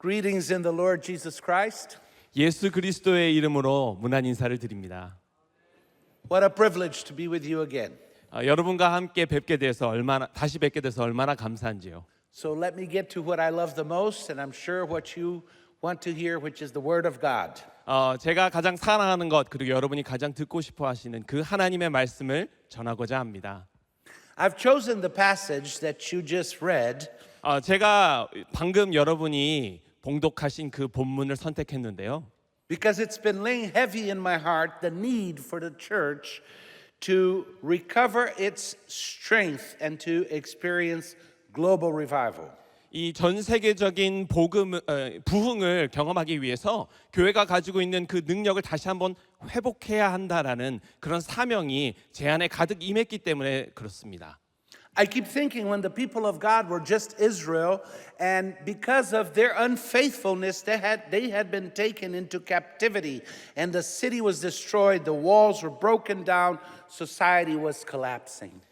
Greetings in the Lord Jesus Christ. 예수 그리스도의 이름으로 문안 인사를 드립니다. What a privilege to be with you again. 여러분과 함께 다시 뵙게 돼서 얼마나 감사한지요. So let me get to what I love the most, and I'm sure what you want to hear, which is the Word of God. 제가 가장 사랑하는 것 그리고 여러분이 가장 듣고 싶어 하시는 그 하나님의 말씀을 전하고자 합니다. I've chosen the passage that you just read 제가 방금 여러분이 봉독하신 그 본문을 선택했는데요. because it's been laying heavy in my heart the need for the church to recover its strength and to experience global revival. 이 전 세계적인 부흥을 경험하기 위해서 교회가 가지고 있는 그 능력을 다시 한번 회복해야 한다라는 그런 사명이 제 안에 가득 임했기 때문에 그렇습니다. I keep thinking when the people of God were just Israel, and because of their unfaithfulness, they had been taken into captivity, and the city was destroyed, the walls were broken down, society was collapsing.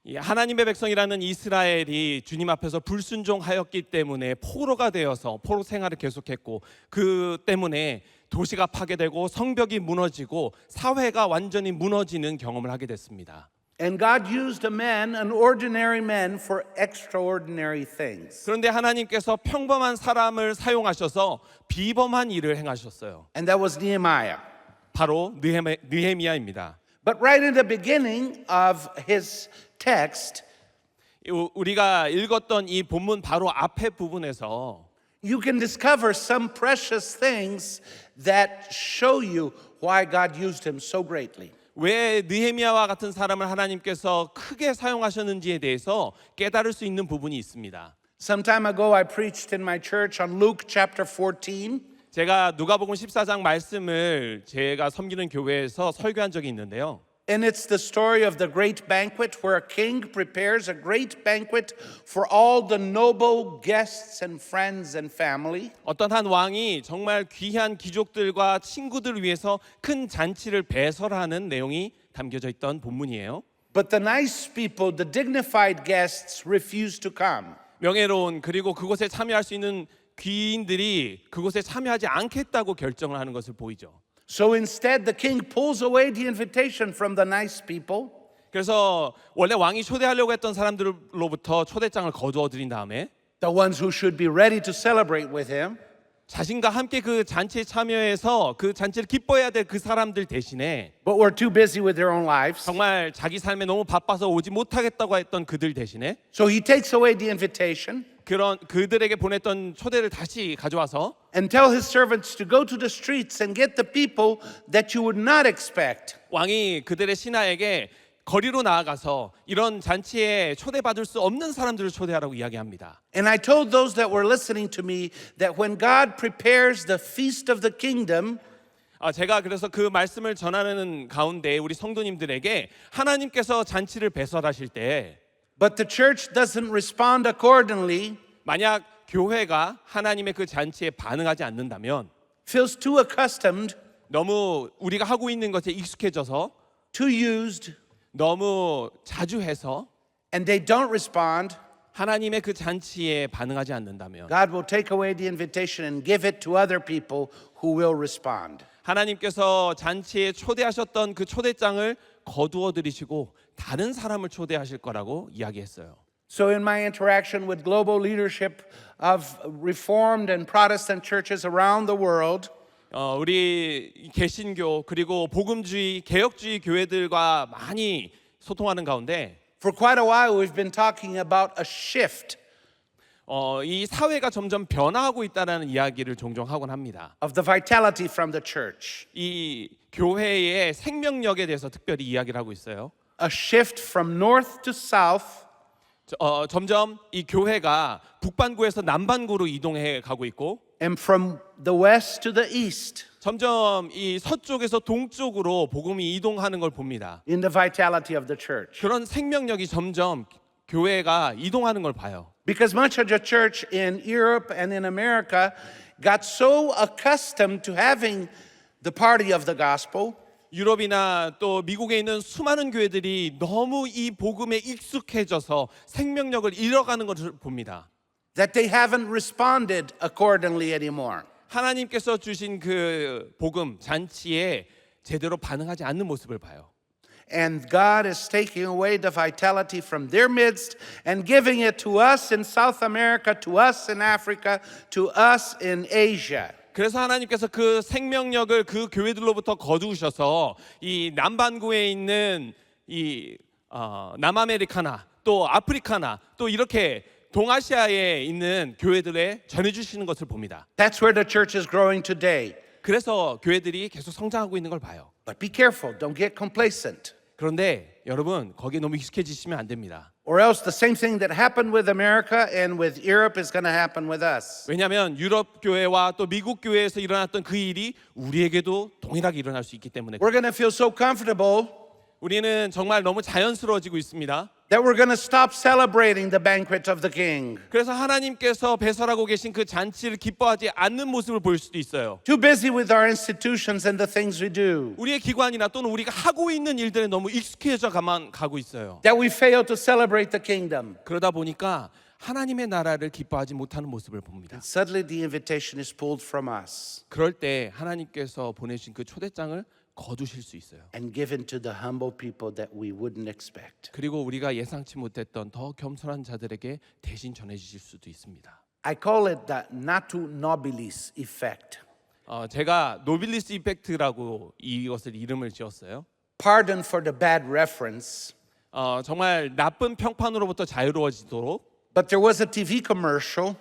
하나님의 백성이라는 이스라엘이 주님 앞에서 불순종하였기 때문에 포로가 되어서 포로 생활을 계속했고 그 때문에 도시가 파괴되고 성벽이 무너지고 사회가 완전히 무너지는 경험을 하게 됐습니다. And God used a man, an ordinary man, for extraordinary things. 그런데 하나님께서 평범한 사람을 사용하셔서 비범한 일을 행하셨어요. And that was Nehemiah. 바로 느헤미야입니다. But right in the beginning of his text, 우리가 읽었던 이 본문 바로 앞에 부분에서 you can discover some precious things that show you why God used him so greatly. 왜 느헤미야와 같은 사람을 하나님께서 크게 사용하셨는지에 대해서 깨달을 수 있는 부분이 있습니다. Some time ago I preached in my church on Luke chapter 14. 제가 누가복음 14장 말씀을 제가 섬기는 교회에서 설교한 적이 있는데요. And it's the story of the great banquet where a king prepares a great banquet for all the noble guests and friends and family. 어떤 한 왕이 정말 귀한 귀족들과 친구들을 위해서 큰 잔치를 배설하는 내용이 담겨져 있던 본문이에요. But the nice people, the dignified guests, refused to come. 명예로운 그리고 그곳에 참여할 수 있는 귀인들이 그곳에 참여하지 않겠다고 결정을 하는 것을 보이죠. So instead, the king pulls away the invitation from the nice people. 그래서 원래 왕이 초대하려고 했던 사람들로부터 초대장을 거두어 들인 다음에 The ones who should be ready to celebrate with him. 자신과 함께 그 잔치에 참여해서 그 잔치를 기뻐해야 될 그 사람들 대신에 But were too busy with their own lives. 정말 자기 삶에 너무 바빠서 오지 못하겠다고 했던 그들 대신에 So he takes away the invitation 그런 그들에게 보냈던 초대를 다시 가져와서 and tell his servants to go to the streets and get the people that you would not expect. 왕이 그들의 신하에게 거리로 나아가서 이런 잔치에 초대받을 수 없는 사람들을 초대하라고 이야기합니다. And I told those that were listening to me that when God prepares the feast of the kingdom, 제가 그래서 그 말씀을 전하는 가운데 우리 성도님들에게 하나님께서 잔치를 배설하실 때 but the church doesn't respond accordingly, 만약 교회가 하나님의 그 잔치에 반응하지 않는다면 feels too accustomed, 너무 우리가 하고 있는 것에 익숙해져서 too used, 너무 자주 해서 and they don't respond, 하나님의 그 잔치에 반응하지 않는다면 God will take away the invitation and give it to other people who will respond. 하나님께서 잔치에 초대하셨던 그 초대장을 거두어 들이시고 다른 사람을 초대하실 거라고 이야기했어요. So in my interaction with global leadership of Reformed and Protestant churches around the world, 우리 개신교 그리고 복음주의 개혁주의 교회들과 많이 소통하는 가운데 for quite a while we've been talking about a shift 이 사회가 점점 변화하고 있다는 이야기를 종종 하곤 합니다. of the vitality from the church. 이 교회의 생명력에 대해서 특별히 이야기를 하고 있어요. A shift from north to south, 점점 이 교회가 북반구에서 남반구로 이동해 가고 있고 and from the west to the east 점점 이 서쪽에서 동쪽으로 복음이 이동하는 걸 봅니다. in the vitality of the church. 그런 생명력이 점점 교회가 이동하는 걸 봐요. Because much of the church in Europe and in America got so accustomed to having the party of the gospel 유럽이나 또 미국에 있는 수많은 교회들이 너무 이 복음에 익숙해져서 생명력을 잃어가는 것을 봅니다. that they haven't responded accordingly anymore. 하나님께서 주신 그 복음 잔치에 제대로 반응하지 않는 모습을 봐요. And God is taking away the vitality from their midst and giving it to us in South America, to us in Africa, to us in Asia. 그래서 하나님께서 그 생명력을 그 교회들로부터 거두셔서 이 남반구에 있는 이 남아메리카나 또 아프리카나 또 이렇게 동아시아에 있는 교회들에 전해주시는 것을 봅니다. That's where the church is growing today. 그래서 교회들이 계속 성장하고 있는 걸 봐요. But be careful, don't get complacent. 그런데 여러분 거기에 너무 익숙해지시면 안 됩니다. Or else the same thing that happened with America and with Europe is going to happen with us. 왜냐하면 유럽 교회와 또 미국 교회에서 일어났던 그 일이 우리에게도 동일하게 일어날 수 있기 때문에 We're going to feel so comfortable 우리는 정말 너무 자연스러워지고 있습니다. that we're going to stop celebrating the banquet of the king. 그래서 하나님께서 배설하고 계신 그 잔치를 기뻐하지 않는 모습을 보일 수도 있어요. Too busy with our institutions and the things we do. 우리의 기관이나 또는 우리가 하고 있는 일들에 너무 익숙해져 가고 있어요. That we fail to celebrate the kingdom. 그러다 보니까 하나님의 나라를 기뻐하지 못하는 모습을 봅니다. Suddenly the invitation is pulled from us 그럴 때 하나님께서 보내신 그 초대장을 거두실 수 있어요. and given to the humble people that we wouldn't expect. 그리고 우리가 예상치 못했던 더 겸손한 자들에게 대신 전해주실 수도 있습니다. I call it the natu nobilis effect. 제가 노빌리스 이펙트라고 이것을 이름을 지었어요. Pardon for the bad reference, 정말 나쁜 평판으로부터 자유로워지도록 but there was a TV commercial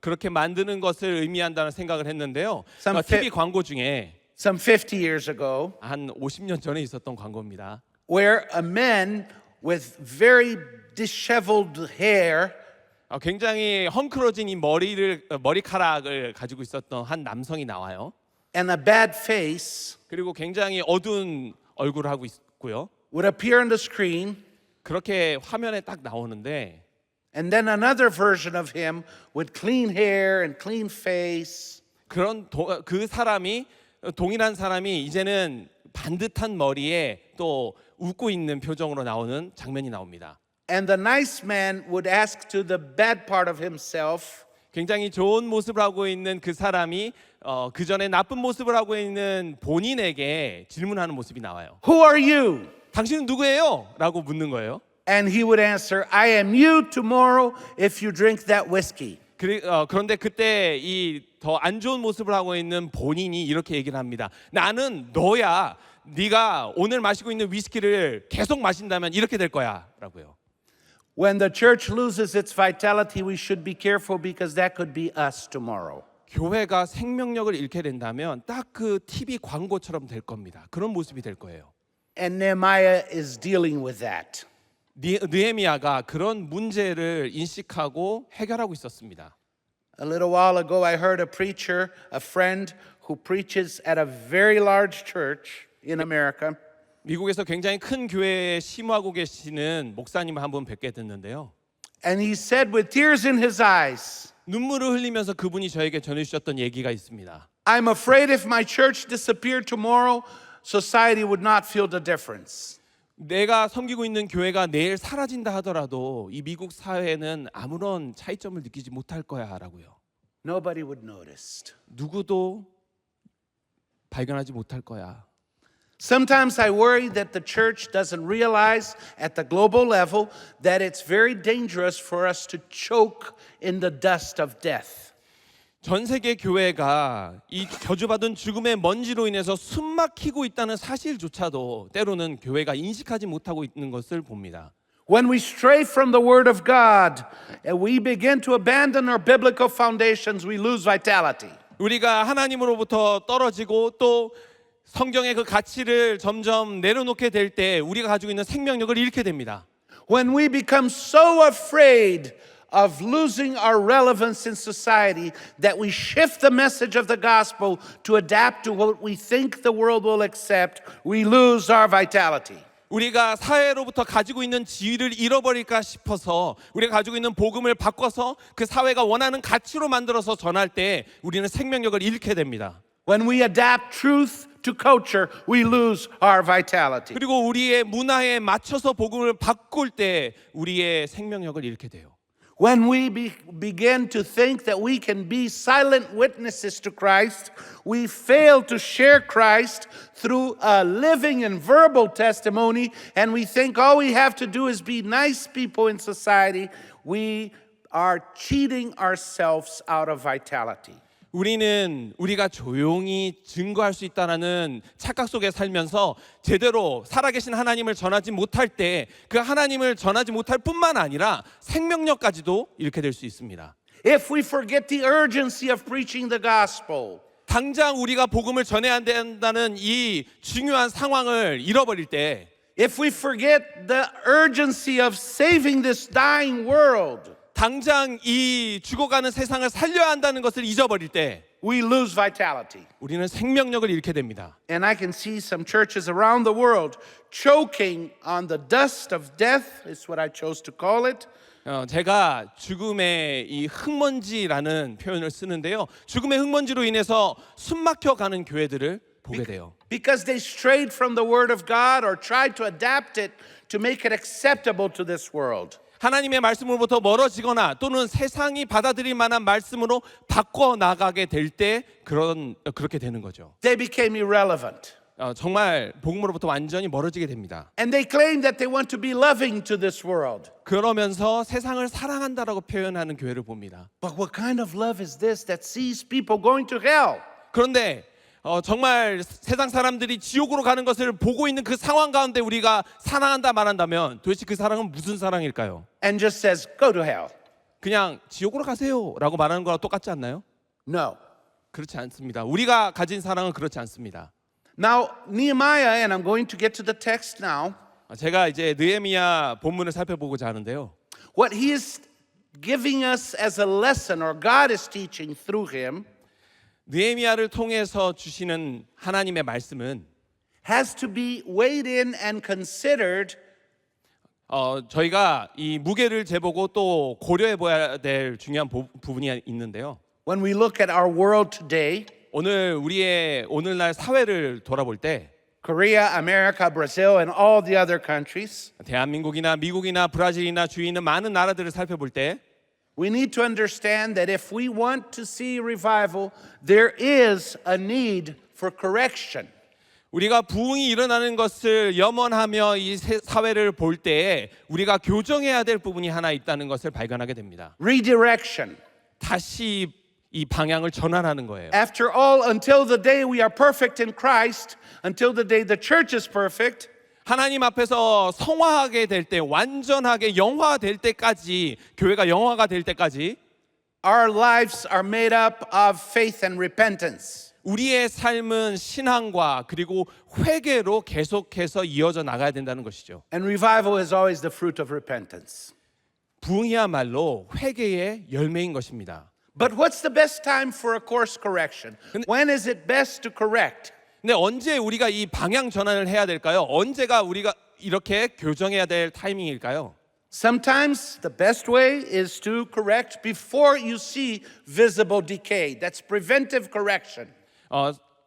그렇게 만드는 것을 의미한다는 생각을 했는데요. Some TV 광고 중에 some 50 years ago 한 50년 전에 있었던 광고입니다. where a man with very disheveled hair 굉장히 헝클어진 이 머리카락을 가지고 있었던 한 남성이 나와요. and a bad face 그리고 굉장히 어두운 얼굴을 하고 있고요. would appear on the screen, 그렇게 화면에 딱 나오는데 and then another version of him with clean hair and clean face. 그 사람이 동일한 사람이 이제는 반듯한 머리에 또 웃고 있는 표정으로 나오는 장면이 나옵니다. And the nice man would ask to the bad part of himself, 굉장히 좋은 모습을 하고 있는 그 사람이 그 전에 나쁜 모습을 하고 있는 본인에게 질문하는 모습이 나와요. "Who are you?" 당신은 누구예요? 라고 묻는 거예요. And he would answer, "I am you tomorrow if you drink that whiskey." 그런데 그때 이 더 안 좋은 모습을 하고 있는 본인이 이렇게 얘기를 합니다. 나는 너야. 네가 오늘 마시고 있는 위스키를 계속 마신다면 이렇게 될 거야. 라고요. When the church loses its vitality, we should be careful because that could be us tomorrow. 교회가 생명력을 잃게 된다면 딱 그 TV 광고처럼 될 겁니다. 그런 모습이 될 거예요. And Nehemiah is dealing with that. 느헤미야가 그런 문제를 인식하고 해결하고 있었습니다. A little while ago, I heard a preacher, a friend who preaches at a very large church in America. 미국에서 굉장히 큰 교회에 심호하고 계시는 목사님을 한번 뵙게 됐는데요. And he said with tears in his eyes, 눈물을 흘리면서 그분이 저에게 전해주셨던 얘기가 있습니다. "I'm afraid if my church disappeared tomorrow, society would not feel the difference." 내가 섬기고 있는 교회가 내일 사라진다 하더라도 이 미국 사회는 아무런 차이점을 느끼지 못할 거야 라고요. Nobody would notice. 누구도 발견하지 못할 거야. Sometimes I worry that the church doesn't realize at the global level that it's very dangerous for us to choke in the dust of death. 전 세계 교회가 이 저주받은 죽음의 먼지로 인해서 숨막히고 있다는 사실조차도 때로는 교회가 인식하지 못하고 있는 것을 봅니다. When we stray from the Word of God and we begin to abandon our biblical foundations, we lose vitality. 우리가 하나님으로부터 떨어지고 또 성경의 그 가치를 점점 내려놓게 될 때 우리가 가지고 있는 생명력을 잃게 됩니다. When we become so afraid of losing our relevance in society that we shift the message of the gospel to adapt to what we think the world will accept, we lose our vitality. 우리가 사회로부터 가지고 있는 지위를 잃어버릴까 싶어서 우리가 가지고 있는 복음을 바꿔서 그 사회가 원하는 가치로 만들어서 전할 때 우리는 생명력을 잃게 됩니다. When we adapt truth to culture, we lose our vitality. 그리고 우리의 문화에 맞춰서 복음을 바꿀 때 우리의 생명력을 잃게 돼요. When we begin to think that we can be silent witnesses to Christ, we fail to share Christ through a living and verbal testimony, and we think all we have to do is be nice people in society, we are cheating ourselves out of vitality. 우리는 우리가 조용히 증거할 수 있다는 착각 속에 살면서 제대로 살아계신 하나님을 전하지 못할 때 그 하나님을 전하지 못할 뿐만 아니라 생명력까지도 잃게 될 수 있습니다. If we forget the urgency of preaching the gospel, 당장 우리가 복음을 전해야 된다는 이 중요한 상황을 잃어버릴 때, if we forget the urgency of saving this dying world, 당장 이 죽어가는 세상을 살려야 한다는 것을 잊어버릴 때 we lose vitality. 우리는 생명력을 잃게 됩니다. And I can see some churches around the world choking on the dust of death, is what I chose to call it. 제가 죽음의 이 흙먼지라는 표현을 쓰는데요. 죽음의 흙먼지로 인해서 숨막혀 가는 교회들을 보게 돼요. Because they strayed from the word of God or tried to adapt it to make it acceptable to this world. 하나님의 말씀으로부터 멀어지거나 또는 세상이 받아들일 만한 말씀으로 바꿔 나가게 될 때 그렇게 되는 거죠. They became irrelevant. 정말 복음으로부터 완전히 멀어지게 됩니다. And they claim that they want to be loving to this world. 그러면서 세상을 사랑한다라고 표현하는 교회를 봅니다. But what kind of love is this that sees people going to hell? 그런데 정말 세상 사람들이 지옥으로 가는 것을 보고 있는 그 상황 가운데 우리가 사랑한다 말한다면 도대체 그 사랑은 무슨 사랑일까요? And just says, go to hell. 그냥 지옥으로 가세요라고 말하는 거랑 똑같지 않나요? No. 그렇지 않습니다. 우리가 가진 사랑은 그렇지 않습니다. Now, Nehemiah, and I'm going to get to the text now. 제가 이제 느헤미야 본문을 살펴보고자 하는데요. What he is giving us as a lesson, or God is teaching through him, 느헤미야를 통해서 주시는 하나님의 말씀은 has to be weighed in and considered 저희가 이 무게를 재보고 또 고려해 봐야 될 중요한 부분이 있는데요. when we look at our world today. 오늘 우리의 오늘날 사회를 돌아볼 때 Korea, America, Brazil, and all the other countries, 대한민국이나 미국이나 브라질이나 주위에 있는 많은 나라들을 살펴볼 때 we need to understand that if we want to see revival, there is a need for correction. 우리가 부흥이 일어나는 것을 염원하며 이 사회를 볼 때 우리가 교정해야 될 부분이 하나 있다는 것을 발견하게 됩니다. Redirection. 다시 이 방향을 전환하는 거예요. After all, until the day we are perfect in Christ, until the day the church is perfect, 하나님 앞에서 성화하게 될 때, 완전하게 영화될 때까지, 교회가 영화가 될 때까지 our lives are made up of faith and repentance. 우리의 삶은 신앙과 그리고 회개로 계속해서 이어져 나가야 된다는 것이죠. And revival is always the fruit of repentance. 부흥이야말로 회개의 열매인 것입니다. But what's the best time for a course correction? When is it best to correct? 근데 언제 우리가 이 방향 전환을 해야 될까요? 언제가 우리가 이렇게 교정해야 될 타이밍일까요? Sometimes the best way is to correct before you see visible decay. That's preventive correction.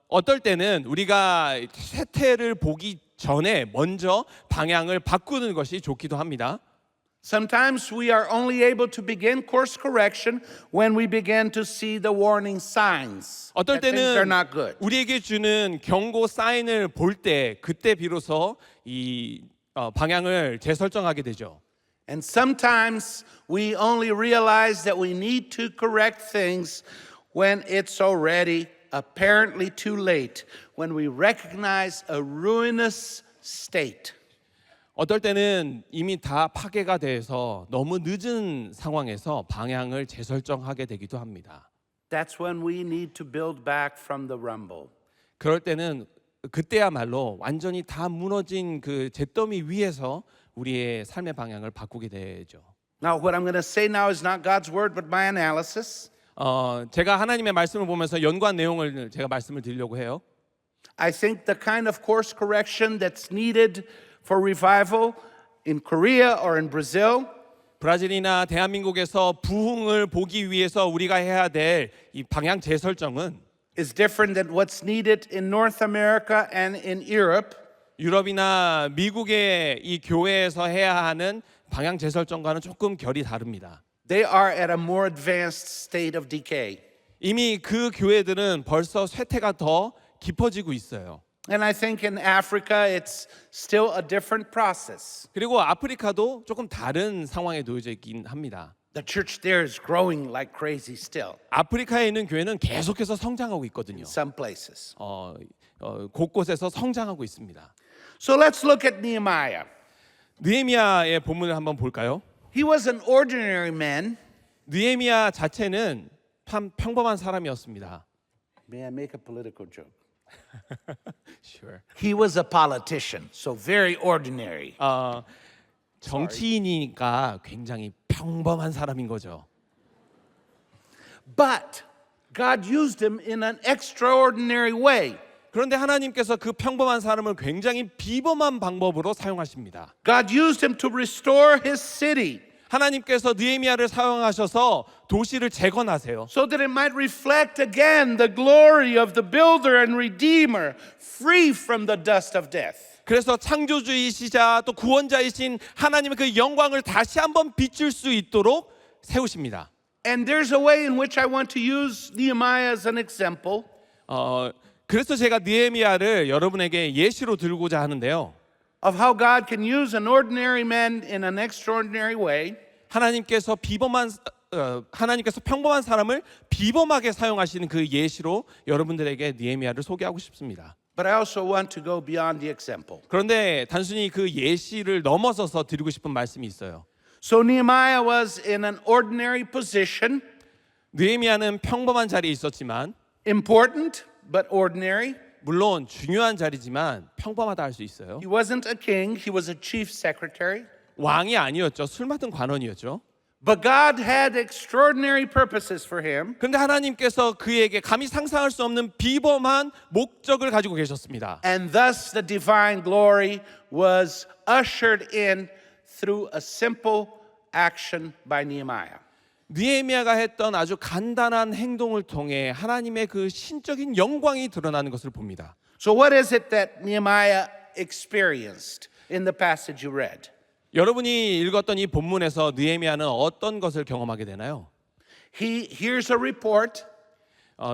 어떨 때는 우리가 쇠퇴를 보기 전에 먼저 방향을 바꾸는 것이 좋기도 합니다. Sometimes we are only able to begin course correction when we begin to see the warning signs 어떨 that things are 때는 not good. 우리에게 주는 경고 사인을 볼 때 그때 비로소 이 방향을 재설정하게 되죠. And sometimes we only realize that we need to correct things when it's already apparently too late, when we recognize a ruinous state. 어떨 때는 이미 다 파괴가 돼서 너무 늦은 상황에서 방향을 재설정하게 되기도 합니다. That's when we need to build back from the rumble. 그럴 때는 그때야말로 완전히 다 무너진 그 잿더미 위에서 우리의 삶의 방향을 바꾸게 되죠. Now, what I'm going to say now is not God's word, but my analysis. 제가 하나님의 말씀을 보면서 연구한 내용을 제가 말씀을 드리려고 해요. I think the kind of course correction that's needed for revival in Korea or in Brazil 브라질이나 대한민국에서 부흥을 보기 위해서 우리가 해야 될 이 방향 재설정은 is different than what's needed in North America and in Europe. 유럽이나 미국의 이 교회에서 해야 하는 방향 재설정과는 조금 결이 다릅니다. they are at a more advanced state of decay. 이미 그 교회들은 벌써 쇠퇴가 더 깊어지고 있어요. And I think in Africa, it's still a different process. 그리고 아프리카도 조금 다른 상황에 놓여져 있긴 합니다. The church there is growing like crazy still 아프리카에 있는 교회는 계속해서 성장하고 있거든요. in some places. 곳곳에서 성장하고 있습니다. So let's look at Nehemiah. 느헤미야의 본문을 한번 볼까요? He was an ordinary man. 느헤미야 자체는 참 평범한 사람이었습니다. May I make a political joke? Sure. He was a politician, so very ordinary. 정치인이니까 굉장히 평범한 사람인 거죠. But God used him in an extraordinary way. 그런데 하나님께서 그 평범한 사람을 굉장히 비범한 방법으로 사용하십니다. God used him to restore his city 하나님께서 느헤미야를 사용하셔서 도시를 재건하세요. so that it might reflect again the glory of the builder and redeemer, free from the dust of death. 그래서 창조주이시자 또 구원자이신 하나님의 그 영광을 다시 한번 비출 수 있도록 세우십니다. And there's a way in which I want to use Nehemiah as an example. 그래서 제가 느헤미야를 여러분에게 예시로 들고자 하는데요. Of how God can use an ordinary man in an extraordinary way. 하나님께서 평범한 사람을 비범하게 사용하시는 그 예시로 여러분들에게 느헤미야를 소개하고 싶습니다. But I also want to go beyond the example. 그런데 단순히 그 예시를 넘어서서 드리고 싶은 말씀이 있어요. So Nehemiah was in an ordinary position, 느헤미야는 평범한 자리에 있었지만 important but ordinary. 물론 중요한 자리지만 평범하다 할 수 있어요. He wasn't a king, he was a chief secretary. 왕이 아니었죠. 술 맡은 관원이었죠. But God had extraordinary purposes for him. 그런데 하나님께서 그에게 감히 상상할 수 없는 비범한 목적을 가지고 계셨습니다. And thus the divine glory was ushered in through a simple action by Nehemiah. 느헤미야가 했던 아주 간단한 행동을 통해 하나님의 그 신적인 영광이 드러나는 것을 봅니다. So what is it that Nehemiah experienced in the passage you read? 여러분이 읽었던 이 본문에서 느헤미야는 어떤 것을 경험하게 되나요? He hears a report,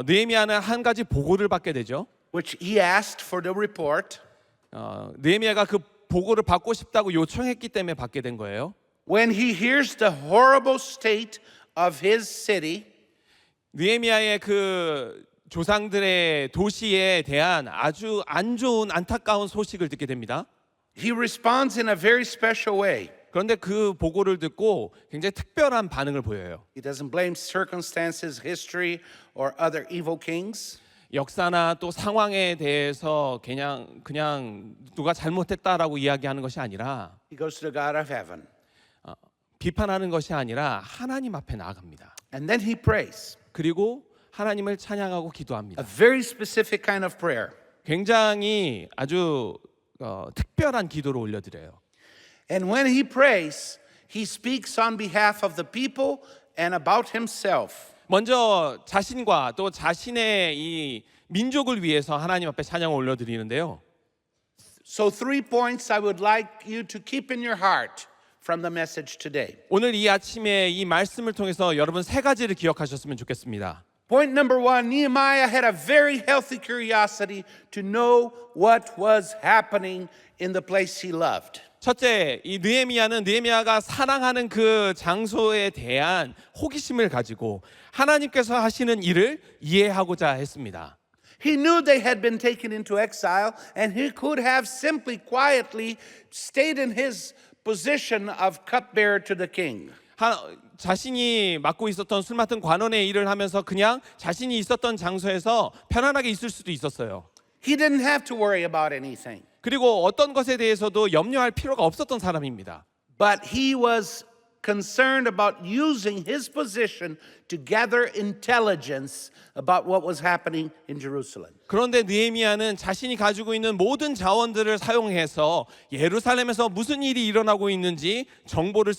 느헤미야는 한 가지 보고를 받게 되죠. which he asked for the report. 느헤미야가 그 보고를 받고 싶다고 요청했기 때문에 받게 된 거예요. When he hears the horrible state of his city, 느헤미야의 그 조상들의 도시에 대한 아주 안 좋은 안타까운 소식을 듣게 됩니다. he responds in a very special way. 그런데 그 보고를 듣고 굉장히 특별한 반응을 보여요. He doesn't blame circumstances, history, or other evil kings. 역사나 또 상황에 대해서 그냥 누가 잘못했다라고 이야기하는 것이 아니라 He goes to the God of heaven. 비판하는 것이 아니라 하나님 앞에 나아갑니다. And then he prays. 그리고 하나님을 찬양하고 기도합니다. A very specific kind of prayer. 굉장히 아주 특별한 기도를 올려드려요. And when he prays, he speaks on behalf of the people and about himself. 먼저 자신과 또 자신의 이 민족을 위해서 하나님 앞에 찬양을 올려드리는데요. So 3 points I would like you to keep in your heart from the message today. 오늘 이 아침에 이 말씀을 통해서 여러분 3가지를 기억하셨으면 좋겠습니다. Point number 1, Nehemiah had a very healthy curiosity to know what was happening in the place he loved. 첫째, 이 느헤미야가 사랑하는 그 장소에 대한 호기심을 가지고 하나님께서 하시는 일을 이해하고자 했습니다. He knew they had been taken into exile, and he could have simply quietly stayed in his position of cupbearer to the king. 자신이 맡고 있었던 술 맡은 관원의 일을 하면서 그냥 자신이 있었던 장소에서 편안하게 있을 수도 있었어요. He didn't have to worry about anything. 그리고 어떤 것에 대해서도 염려할 필요가 없었던 사람입니다. But he was concerned about using his position to gather intelligence about what was happening in Jerusalem. 그런데 느헤미야는 자신이 가지고 있는 모든 자원들을 사용해서 예루살렘에서 무슨 일이 일어나고 있는지 정보를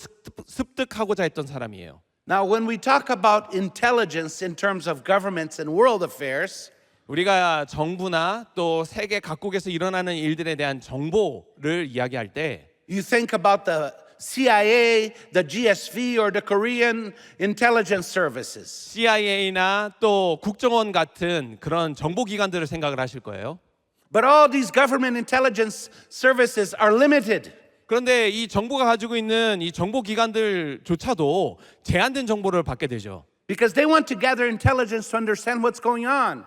습득하고자 했던 사람이에요. Now, when we talk about intelligence in terms of governments and world affairs, 우리가 정부나 또 세계 각국에서 일어나는 일들에 대한 정보를 이야기할 때 you think about the CIA, the GSV, or the Korean intelligence services. CIA나 또 국정원 같은 그런 정보기관들을 생각을 하실 거예요. But all these government intelligence services are limited. 그런데 이 정부가 가지고 있는 이 정보기관들조차도 제한된 정보를 받게 되죠. Because they want to gather intelligence to understand what's going on.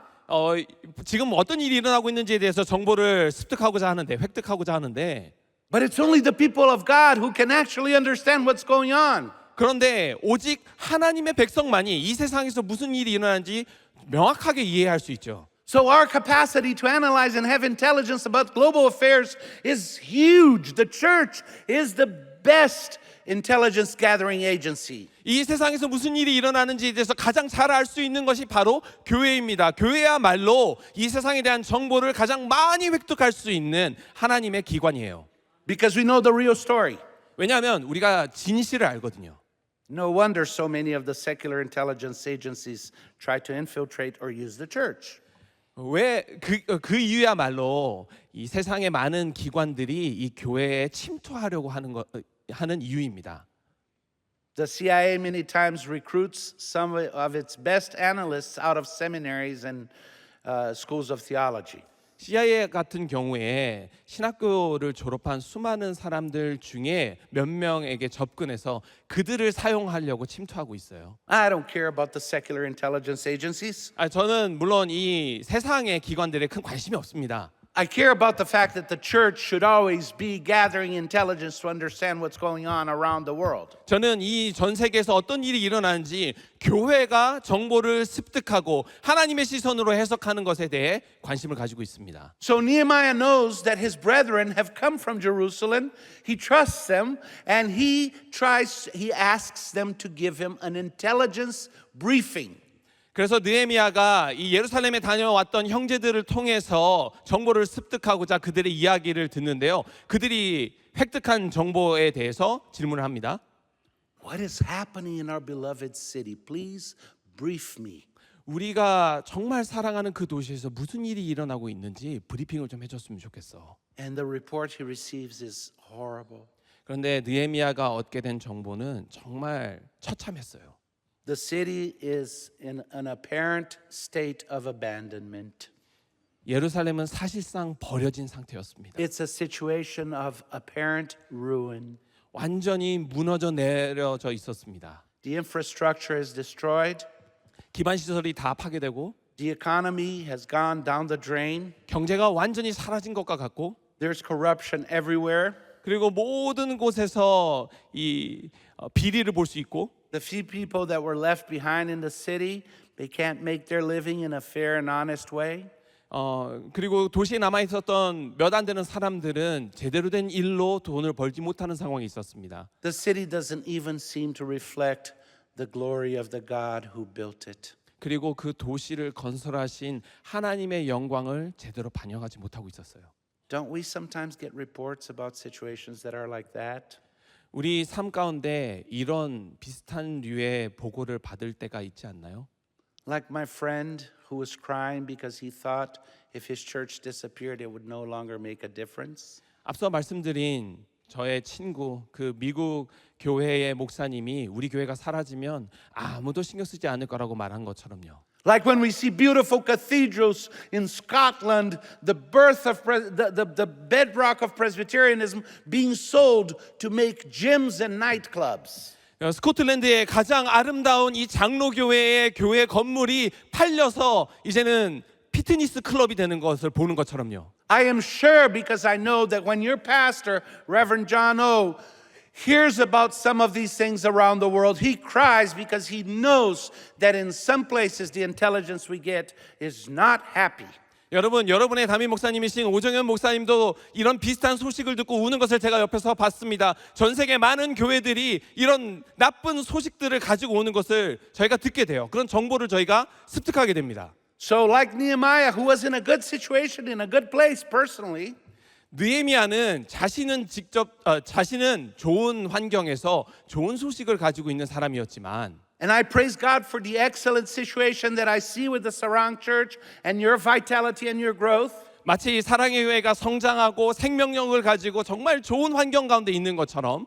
지금 어떤 일이 일어나고 있는지에 대해서 정보를 습득하고자 하는데, 획득하고자 하는데, But it's only the people of God who can actually understand what's going on. 그런데 오직 하나님의 백성만이 이 세상에서 무슨 일이 일어나는지 명확하게 이해할 수 있죠. So our capacity to analyze and have intelligence about global affairs is huge. The church is the best intelligence gathering agency. 이 세상에서 무슨 일이 일어나는지에 대해서 가장 잘 알 수 있는 것이 바로 교회입니다. 교회야말로 이 세상에 대한 정보를 가장 많이 획득할 수 있는 하나님의 기관이에요. Because we know the real story. 왜냐하면 우리가 진실을 알거든요. No wonder so many of the secular intelligence agencies try to infiltrate or use the church. 왜 그 이유야말로 이 세상의 많은 기관들이 이 교회에 침투하려고 하는 이유입니다. The CIA many times recruits some of its best analysts out of seminaries and schools of theology. CIA 같은 경우에 신학교를 졸업한 수많은 사람들 중에 몇 명에게 접근해서 그들을 사용하려고 침투하고 있어요. I don't care about the secular intelligence agencies. 저는 물론 이 세상의 기관들에 큰 관심이 없습니다. I care about the fact that the church should always be gathering intelligence to understand what's going on around the world. 저는 이 전 세계에서 어떤 일이 일어나는지 교회가 정보를 습득하고 하나님의 시선으로 해석하는 것에 대해 관심을 가지고 있습니다. So Nehemiah knows that his brethren have come from Jerusalem. He trusts them and he asks them to give him an intelligence briefing. 그래서 느헤미야가 이 예루살렘에 다녀왔던 형제들을 통해서 정보를 습득하고자 그들의 이야기를 듣는데요. 그들이 획득한 정보에 대해서 질문을 합니다. What is happening in our beloved city? Please brief me. 우리가 정말 사랑하는 그 도시에서 무슨 일이 일어나고 있는지 브리핑을 좀 해줬으면 좋겠어. And the report he receives is horrible. 그런데 느헤미야가 얻게 된 정보는 정말 처참했어요. The city is in an apparent state of abandonment. 예루살렘은 사실상 버려진 상태였습니다. It's a situation of apparent ruin. 완전히 무너져 내려져 있었습니다. The infrastructure is destroyed. 기반 시설이 다 파괴되고 The economy has gone down the drain. 경제가 완전히 사라진 것과 같고 There's corruption everywhere. 그리고 모든 곳에서 이 비리를 볼 수 있고 The few people that were left behind in the city, they can't make their living in a fair and honest way. 그리고 도시에 남아 있었던 몇 안 되는 사람들은 제대로 된 일로 돈을 벌지 못하는 상황이 있었습니다. The city doesn't even seem to reflect the glory of the God who built it. 그리고 그 도시를 건설하신 하나님의 영광을 제대로 반영하지 못하고 있었어요. Don't we sometimes get reports about situations that are like that? 우리 삶 가운데 이런 비슷한 류의 보고를 받을 때가 있지 않나요? Like my friend who was crying because he thought if his church disappeared, it would no longer make a difference. 앞서 말씀드린 저의 친구 그 미국 교회의 목사님이 우리 교회가 사라지면 아무도 신경 쓰지 않을 거라고 말한 것처럼요. Like when we see beautiful cathedrals in Scotland, the birth of the bedrock of Presbyterianism being sold to make gyms and nightclubs. 스코틀랜드의 가장 아름다운 이 장로교회의 교회 건물이 팔려서 이제는 피트니스 클럽이 되는 것을 보는 것처럼요. I am sure because I know that when your pastor, Reverend John O, hears about some of these things around the world, he cries because he knows that in some places the intelligence we get is not happy. 여러분의 담임 목사님이신 오정현 목사님도 이런 비슷한 소식을 듣고 우는 것을 제가 옆에서 봤습니다. 전 세계 많은 교회들이 이런 나쁜 소식들을 가지고 오는 것을 저희가 듣게 돼요. 그런 정보를 저희가 습득하게 됩니다. So like Nehemiah, who was in a good situation, in a good place personally, 느헤미야는 자신은 좋은 환경에서 좋은 소식을 가지고 있는 사람이었지만 and I praise God for the excellent situation that I see with the Sarang Church and your vitality and your growth. 마치 사랑의 교회가 성장하고 생명력을 가지고 정말 좋은 환경 가운데 있는 것처럼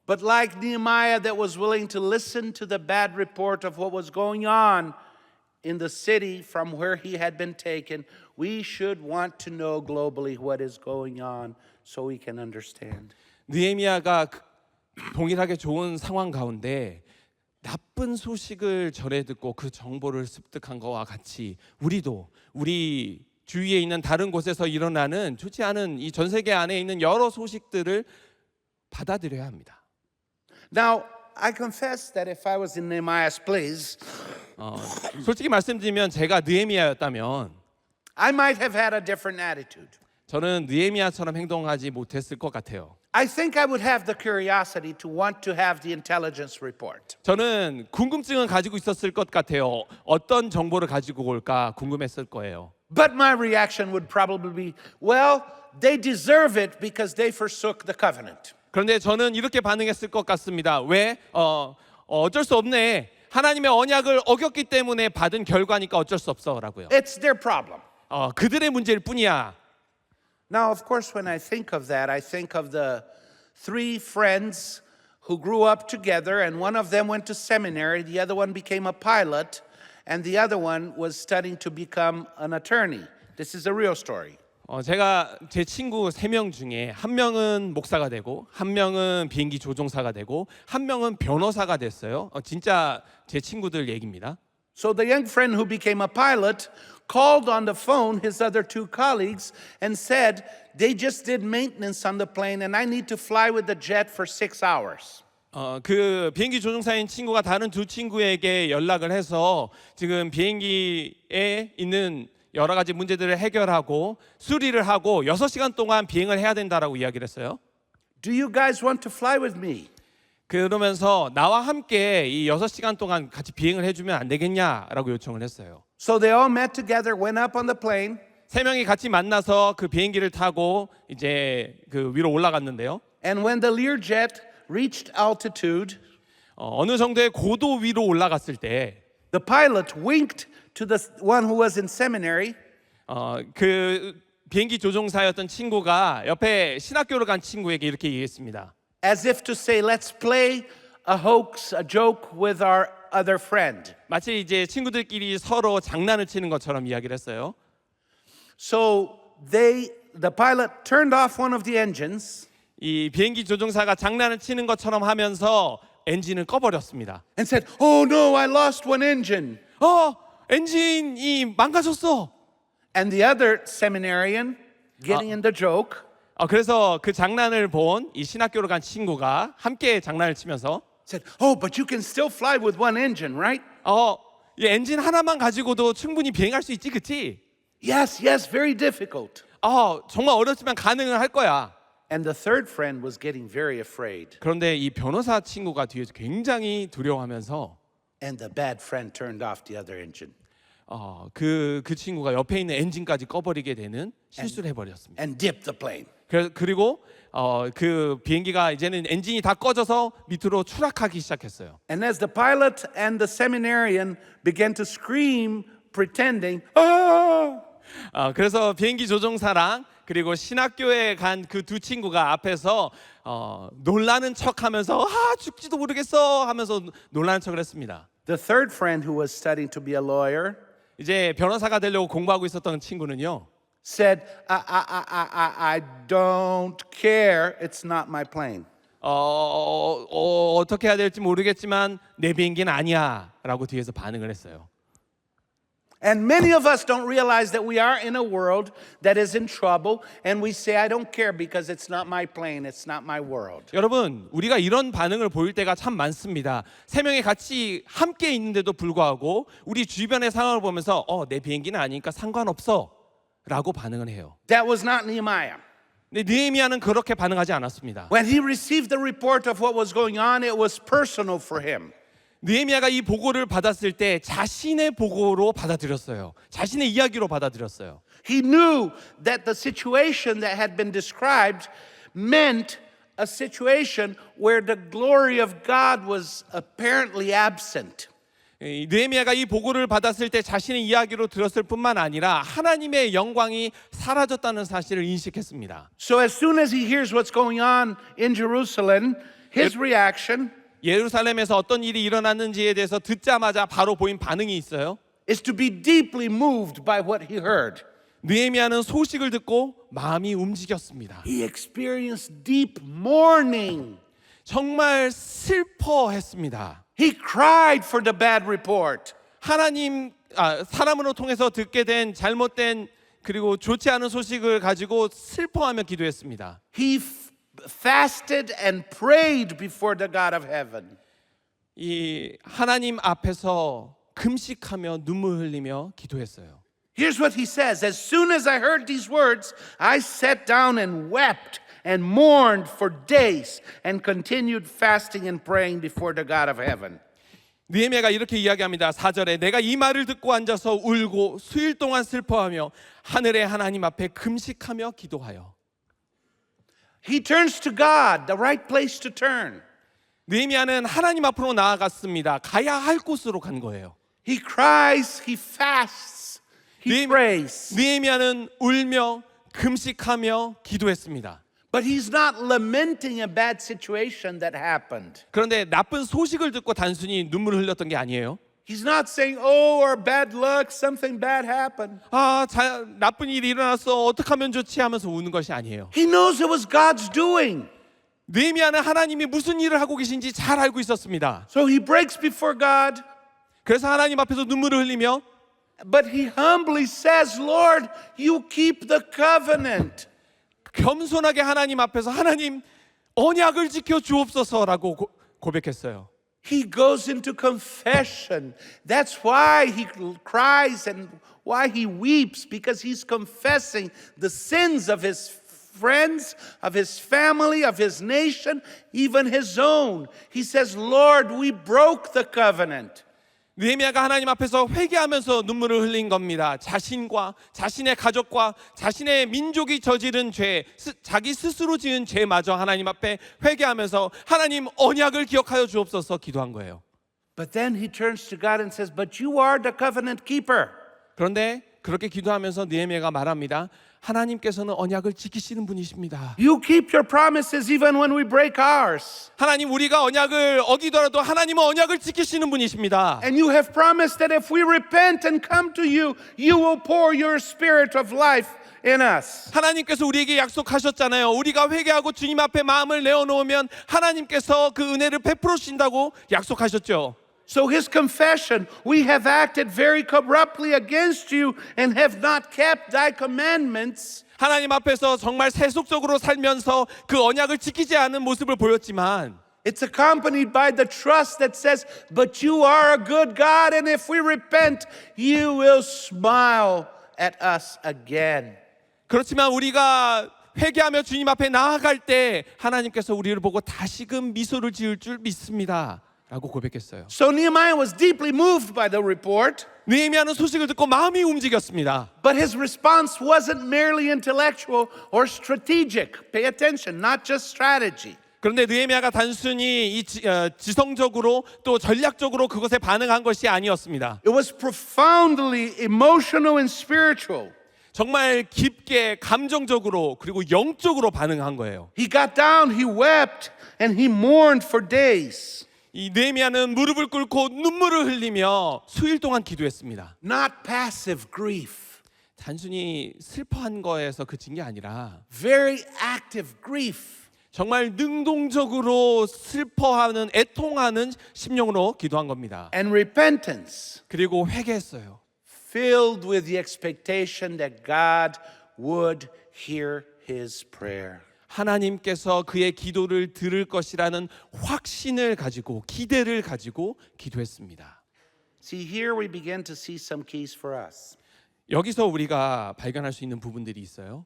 But like Nehemiah that was willing to listen to the bad report of what was going on in the city from where he had been taken, we should want to know globally what is going on so we can understand. 느헤미야가 동일하게 좋은 상황 가운데 나쁜 소식을 전해 듣고 그 정보를 습득한 것과 같이 우리도 우리 주위에 있는 다른 곳에서 일어나는 좋지 않은 이 전 세계 안에 있는 여러 소식들을 받아들여야 합니다. Now, I confess that if I was in Nehemiah's place, 솔직히 말씀드리면 제가 느헤미야였다면 I might have had a different attitude. 저는 느헤미야처럼 행동하지 못했을 것 같아요. I think I would have the curiosity to want to have the intelligence report. 저는 궁금증을 가지고 있었을 것 같아요. 어떤 정보를 가지고 올까 궁금했을 거예요. But my reaction would probably be, well, they deserve it because they forsook the covenant. 그런데 저는 이렇게 반응했을 것 같습니다. 왜? 어쩔 수 없네. 하나님의 언약을 어겼기 때문에 받은 결과니까 어쩔 수 없어라고요. It's their problem. 그들의 문제일 뿐이야. Now, of course, when I think of that, I think of the three friends who grew up together, and one of them went to seminary, the other one became a pilot, and the other one was studying to become an attorney. This is a real story. 제가 제 친구 3명 중에 한 명은 목사가 되고 한 명은 비행기 조종사가 되고 한 명은 변호사가 됐어요. 진짜 제 친구들 얘기입니다. So the young friend who became a pilot called on the phone his other two colleagues and said, they just did maintenance on the plane and I need to fly with the jet for 6 hours. 그 비행기 조종사인 친구가 다른 두 친구에게 연락을 해서 지금 비행기에 있는 여러 가지 문제들을 해결하고 수리를 하고 6시간 동안 비행을 해야 된다라고 이야기를 했어요. Do you guys want to fly with me? 그러면서 나와 함께 이 6시간 동안 같이 비행을 해주면 안 되겠냐라고 요청을 했어요. So they all met together, went up on the plane. 3명이 같이 만나서 그 비행기를 타고 이제 그 위로 올라갔는데요. And when the Learjet reached altitude, 어느 정도의 고도 위로 올라갔을 때 the pilot winked to the one who was in seminary. 그 비행기 조종사였던 친구가 옆에 신학교를 간 친구에게 이렇게 얘기했습니다. As if to say, let's play a hoax, a joke with our other friend. 마치 이제 친구들끼리 서로 장난을 치는 것처럼 이야기를 했어요. So the pilot turned off one of the engines 이 비행기 조종사가 장난을 치는 것처럼 하면서 엔진을 꺼버렸습니다. and said, oh no, I lost one engine. 엔진이 망가졌어. And the other seminarian, getting in the joke, 그래서 그 장난을 본 이 신학교를 간 친구가 함께 장난을 치면서 said, oh, but you can still fly with one engine, right? 이 엔진 하나만 가지고도 충분히 비행할 수 있지, 그치? Yes, yes, very difficult. 정말 어렵지만 가능은 할 거야. And the third friend was getting very afraid. 그런데 이 변호사 친구가 뒤에서 굉장히 두려워하면서 And the bad friend turned off the other engine 그 친구가 옆에 있는 엔진까지 꺼버리게 되는 실수를 해버렸습니다. and dipped the plane. 그리고 그 비행기가 이제는 엔진이 다 꺼져서 밑으로 추락하기 시작했어요. And as the pilot and the seminarian began to scream, pretending, ah! 그래서 비행기 조종사랑 그리고 신학교에 간 그 두 친구가 앞에서 놀라는 척하면서 죽지도 모르겠어 하면서 놀라는 척을 했습니다. The third friend who was studying to be a lawyer 이제 변호사가 되려고 공부하고 있었던 친구는요. said, I don't care. It's not my plane. 어떻게 해야 될지 모르겠지만 내 비행기는 아니야라고 뒤에서 반응을 했어요. And many of us don't realize that we are in a world that is in trouble and we say, I don't care because it's not my plane, it's not my world. 여러분, 우리가 이런 반응을 보일 때가 참 많습니다. 3명이 같이 함께 있는데도 불구하고 우리 주변의 상황을 보면서 내 비행기는 아니니까 상관없어 라고 반응을 해요. That was not Nehemiah. 근데 느헤미야는 그렇게 반응하지 않았습니다. When he received the report of what was going on, it was personal for him. 느헤미야가 이 보고를 받았을 때 자신의 보고로 받아들였어요. 자신의 이야기로 받아들였어요. He knew that the situation that had been described meant a situation where the glory of God was apparently absent. 느헤미야가 이 보고를 받았을 때 자신의 이야기로 들었을 뿐만 아니라 하나님의 영광이 사라졌다는 사실을 인식했습니다. So as soon as he hears what's going on in Jerusalem, His reaction 예루살렘에서 어떤 일이 일어났는지에 대해서 듣자마자 바로 보인 반응이 있어요. is to be deeply moved by what he heard. 느헤미야는 소식을 듣고 마음이 움직였습니다. He experienced deep mourning. 정말 슬퍼했습니다. He cried for the bad report. 사람으로 통해서 듣게 된 잘못된 그리고 좋지 않은 소식을 가지고 슬퍼하며 기도했습니다. He fasted and prayed before the God of heaven. 이 하나님 앞에서 금식하며 눈물 흘리며 기도했어요. Here's what he says. As soon as I heard these words, I sat down and wept and mourned for days and continued fasting and praying before the God of heaven. 느헤미야가 이렇게 이야기합니다. 4절에 내가 이 말을 듣고 앉아서 울고 수일 동안 슬퍼하며 하늘의 하나님 앞에 금식하며 기도하여. He turns to God, the right place to turn. 느헤미야는 하나님 앞으로 나아갔습니다. 가야 할 곳으로 간 거예요. He cries, he fasts, he prays. 느헤미야는 울며 금식하며 기도했습니다. But he's not lamenting a bad situation that happened. 그런데 나쁜 소식을 듣고 단순히 눈물을 흘렸던 게 아니에요. He's not saying, oh, or bad luck, something bad happened. 나쁜 일이 일어났어. 어떻게 하면 좋지 하면서 우는 것이 아니에요. He knows it was God's doing. 느헤미야는 하나님이 무슨 일을 하고 계신지 잘 알고 있었습니다. So he breaks before God, 그래서 하나님 앞에서 눈물을 흘리며 but he humbly says, Lord, you keep the covenant. 겸손하게 하나님 앞에서 하나님 언약을 지켜 주옵소서라고 고백했어요. He goes into confession. That's why he cries and why he weeps, because he's confessing the sins of his friends, of his family, of his nation, even his own. He says, Lord, we broke the covenant. 느헤미야가 하나님 앞에서 회개하면서 눈물을 흘린 겁니다. 자신과 자신의 가족과 자신의 민족이 저지른 죄, 자기 스스로 지은 죄마저 하나님 앞에 회개하면서 하나님 언약을 기억하여 주옵소서 기도한 거예요. But then he turns to God and says, but you are the covenant keeper. 그런데 그렇게 기도하면서 느헤미야가 말합니다. 하나님께서는 언약을 지키시는 분이십니다. You keep your promises even when we break ours. 하나님 우리가 언약을 어기더라도 하나님은 언약을 지키시는 분이십니다. And you have promised that if we repent and come to you, you will pour your spirit of life in us. 하나님께서 우리에게 약속하셨잖아요. 우리가 회개하고 주님 앞에 마음을 내어놓으면 하나님께서 그 은혜를 베풀어 주신다고 약속하셨죠. So his confession, we have acted very corruptly against you and have not kept thy commandments. 하나님 앞에서 정말 세속적으로 살면서 그 언약을 지키지 않은 모습을 보였지만 It's accompanied by the trust that says, but you are a good God, and if we repent, you will smile at us again. 그렇지만 우리가 회개하며 주님 앞에 나아갈 때 하나님께서 우리를 보고 다시금 미소를 지을 줄 믿습니다 라고 고백했어요. So Nehemiah was deeply moved by the report. 느헤미야는 소식을 듣고 마음이 움직였습니다. But his response wasn't merely intellectual or strategic. Pay attention, not just strategy. 그런데 느헤미야가 단순히 지성적으로 또 전략적으로 그것에 반응한 것이 아니었습니다. It was profoundly emotional and spiritual. 정말 깊게 감정적으로 그리고 영적으로 반응한 거예요. He got down, he wept, and he mourned for days. 이 느헤미야는 무릎을 꿇고 눈물을 흘리며 수일 동안 기도했습니다. Not passive grief. 단순히 슬퍼한 거에서 그친 게 아니라 Very active grief. 정말 능동적으로 슬퍼하는 애통하는 심령으로 기도한 겁니다. And repentance. 그리고 회개했어요. Filled with the expectation that God would hear his prayer. 하나님께서 그의 기도를 들을 것이라는 확신을 가지고 기대를 가지고 기도했습니다. See, here we begin to see some keys for us. 여기서 우리가 발견할 수 있는 부분들이 있어요.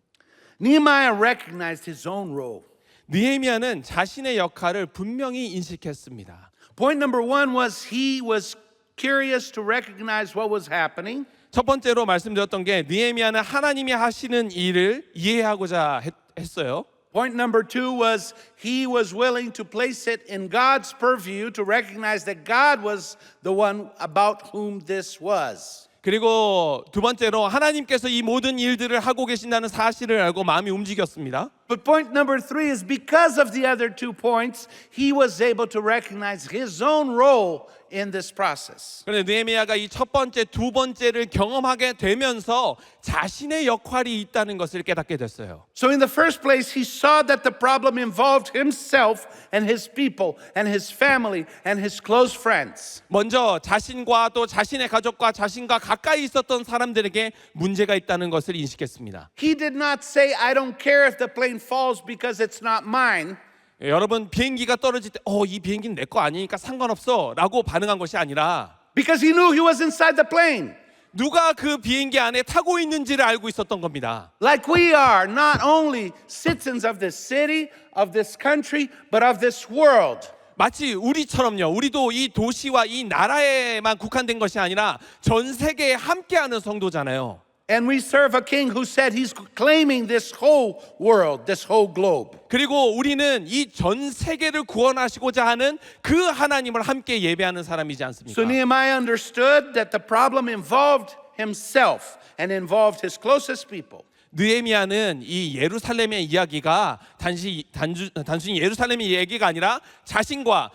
Nehemiah recognized his own role. 느헤미야는 자신의 역할을 분명히 인식했습니다. Point number one was he was curious to recognize what was happening. 첫 번째로 말씀드렸던 게 느헤미야는 하나님이 하시는 일을 이해하고자 했어요. Point number two was he was willing to place it in God's purview to recognize that God was the one about whom this was. 그리고 두 번째로 하나님께서 이 모든 일들을 하고 계신다는 사실을 알고 마음이 움직였습니다. But point number 3 is because of the other 2 points, he was able to recognize his own role in this process. 그런데 느헤미야가 이 첫 번째, 두 번째를 경험하게 되면서 자신의 역할이 있다는 것을 깨닫게 됐어요. So in the first place, he saw that the problem involved himself and his people and his family and his close friends. 먼저 자신과 또 자신의 가족과 자신과 가까이 있었던 사람들에게 문제가 있다는 것을 인식했습니다. He did not say, I don't care if the plane falls because it's not mine. 여러분 비행기가 떨어질 때 이 비행기는 내 거 아니니까 상관없어 라고 반응한 것이 아니라 Because he knew he was inside the plane. 누가 그 비행기 안에 타고 있는지를 알고 있었던 겁니다. Like we are not only citizens of this city, of this country, but of this world. 마치 우리처럼요. 우리도 이 도시와 이 나라에만 국한된 것이 아니라 전 세계에 함께하는 성도잖아요. And we serve a king who said he's claiming this whole world, this whole globe. 그리고 우리는 이 전 세계를 구원하시고자 하는 그 하나님을 함께 예배하는 사람이지 않습니까? So Nehemiah understood that the problem involved himself and involved his closest people. 느헤미야는 이 예루살렘의 이야기가 단순히 예루살렘의 얘기가 아니라 자신과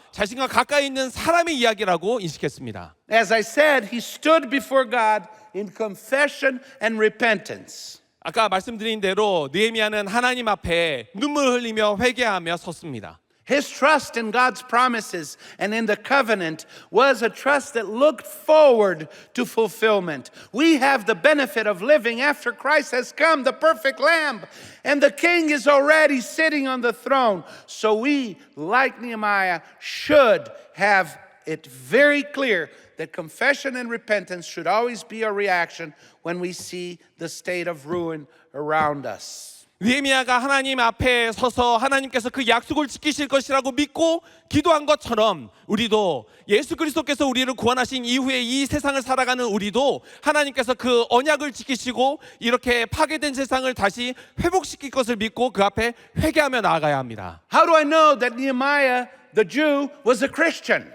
가까이 있는 사람의 이야기라고 인식했습니다. As I said, he stood before God in confession and repentance. 아까 말씀드린 대로 느헤미야는 하나님 앞에 눈물 흘리며 회개하며 섰습니다. His trust in God's promises and in the covenant was a trust that looked forward to fulfillment. We have the benefit of living after Christ has come, the perfect Lamb, and the King is already sitting on the throne. So we, like Nehemiah, should have it very clear that confession and repentance should always be a reaction when we see the state of ruin around us. 느헤미야가 하나님 앞에 서서 하나님께서 그 약속을 지키실 것이라고 믿고 기도한 것처럼 우리도 예수 그리스도께서 우리를 구원하신 이후에 이 세상을 살아가는 우리도 하나님께서 그 언약을 지키시고 이렇게 파괴된 세상을 다시 회복시킬 것을 믿고 그 앞에 회개하며 나아가야 합니다. How do I know that Nehemiah, the Jew, was a Christian?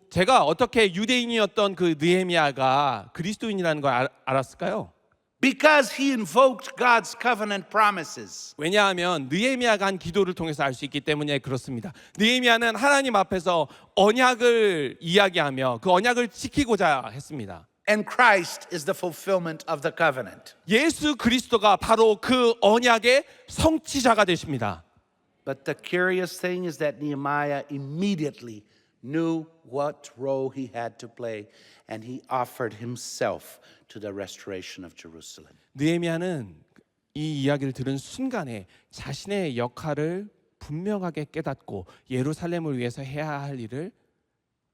제가 어떻게 유대인이었던 그 느헤미야가 그리스도인이라는 걸 알았을까요? Because he invoked God's covenant promises. 왜냐하면 느헤미야가 한 기도를 통해서 알 수 있기 때문에 그렇습니다. 느헤미야는 하나님 앞에서 언약을 이야기하며 그 언약을 지키고자 했습니다. And Christ is the fulfillment of the covenant. 예수 그리스도가 바로 그 언약의 성취자가 되십니다. But the curious thing is that Nehemiah immediately knew what role he had to play, and he offered himself to the restoration of Jerusalem. 느헤미야는 이 이야기를 들은 순간에 자신의 역할을 분명하게 깨닫고 예루살렘을 위해서 해야 할 일을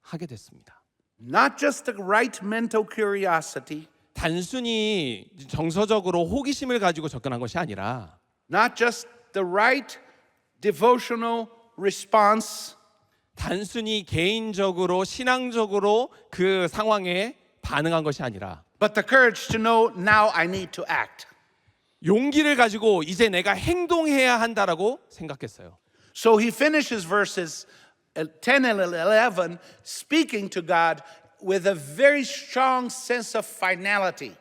하게 됐습니다. Not just the right mental curiosity, 단순히 정서적으로 호기심을 가지고 접근한 것이 아니라 not just the right devotional response, 단순히 개인적으로 신앙적으로 그 상황에 반응한 것이 아니라 but the courage to know now I need to act. 용기를 가지고 이제 내가 행동해야 한다라고 생각했어요. So he finishes verses 10 and 11 speaking to God with a very strong sense of finality.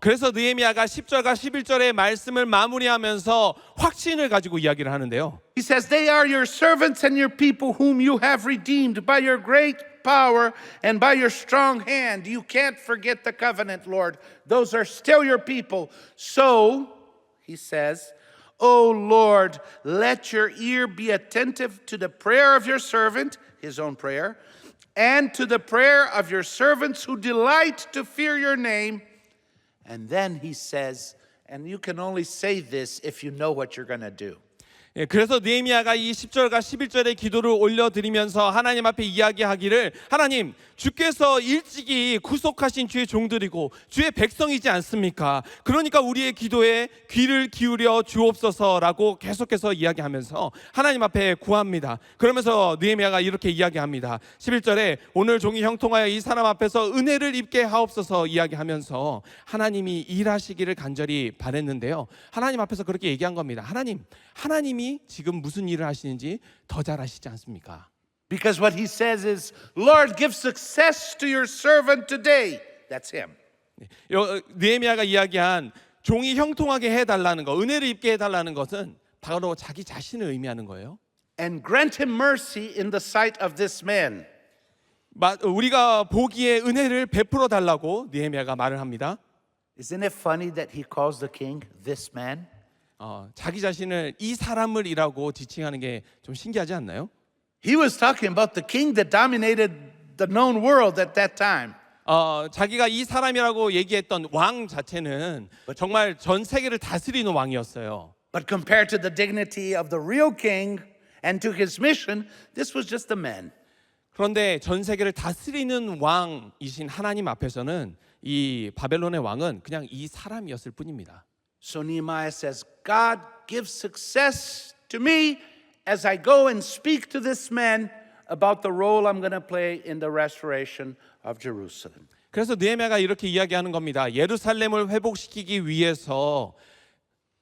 그래서 느헤미야가 10절과 11절의 말씀을 마무리하면서 확신을 가지고 이야기를 하는데요. He says, they are your servants and your people whom you have redeemed by your great power and by your strong hand. You can't forget the covenant, Lord. Those are still your people. So, he says, O Lord, let your ear be attentive to the prayer of your servant, his own prayer, and to the prayer of your servants who delight to fear your name. And then he says, and you can only say this if you know what you're going to do. 그래서 느헤미야가 이 10절과 11절의 기도를 올려드리면서 하나님 앞에 이야기하기를 하나님 주께서 일찍이 구속하신 주의 종들이고 주의 백성이지 않습니까? 그러니까 우리의 기도에 귀를 기울여 주옵소서라고 계속해서 이야기하면서 하나님 앞에 구합니다. 그러면서 느헤미야가 이렇게 이야기합니다. 11절에 오늘 종이 형통하여 이 사람 앞에서 은혜를 입게 하옵소서 이야기하면서 하나님이 일하시기를 간절히 바랬는데요. 하나님 앞에서 그렇게 얘기한 겁니다. 하나님이 지금 무슨 일을 하시는지 더 잘 아시지 않습니까? Because what he says is, Lord, give success to your servant today. That's him. 느헤미야가 이야기한 종이 형통하게 해달라는 것, 은혜를 입게 해달라는 것은 바로 자기 자신을 의미하는 거예요. and grant him mercy in the sight of this man. 우리가 보기에 은혜를 베풀어 달라고 느헤미야가 말을 합니다. Isn't it funny that he calls the king this man? 자기 자신을 이 사람을이라고 지칭하는 게 좀 신기하지 않나요? He was talking about the king that dominated the known world at that time. 자기가 이 사람이라고 얘기했던 왕 자체는 정말 전 세계를 다스리는 왕이었어요. But compared to the dignity of the real king and to his mission, this was just a man. 그런데 전 세계를 다스리는 왕이신 하나님 앞에서는 이 바벨론의 왕은 그냥 이 사람이었을 뿐입니다. So Nehemiah says, God give success to me as I go and speak to this man about the role I'm going to play in the restoration of Jerusalem. 그래서 느헤미야가 이렇게 이야기하는 겁니다. 예루살렘을 회복시키기 위해서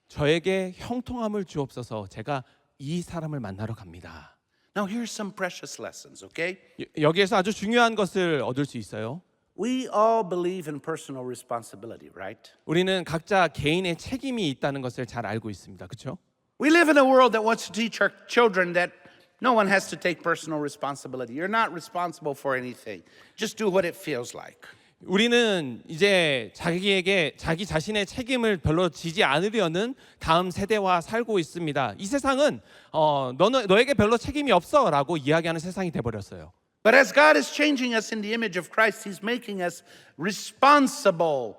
저에게 형통함을 주옵소서. 제가 이 사람을 만나러 갑니다. Now here's some precious lessons, okay? 여기에서 아주 중요한 것을 얻을 수 있어요. We all believe in personal responsibility, right? 우리는 각자 개인의 책임이 있다는 것을 잘 알고 있습니다. 그렇죠? We live in a world that wants to teach our children that no one has to take personal responsibility. You're not responsible for anything. Just do what it feels like. 우리는 이제 자기 자신의 책임을 별로 지지 않으려는 다음 세대와 살고 있습니다. 이 세상은 너에게 별로 책임이 없어라고 이야기하는 세상이 돼버렸어요. But as God is changing us in the image of Christ, He's making us responsible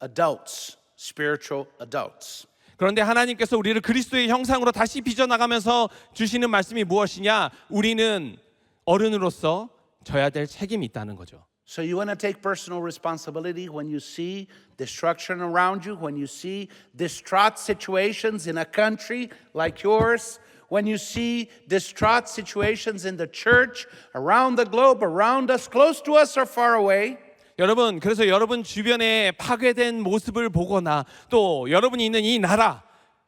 adults, spiritual adults. 그런데 하나님께서 우리를 그리스도의 형상으로 다시 빚어나가면서 주시는 말씀이 무엇이냐? 우리는 어른으로서 져야 될 책임이 있다는 거죠. So you want to take personal responsibility when you see destruction around you, when you see distraught situations in a country like yours, when you see distraught situations in the church, around the globe, around us, close to us or far away. 여러분, 그래서 여러분 주변에 파괴된 모습을 보거나 또 여러분이 있는 이 나라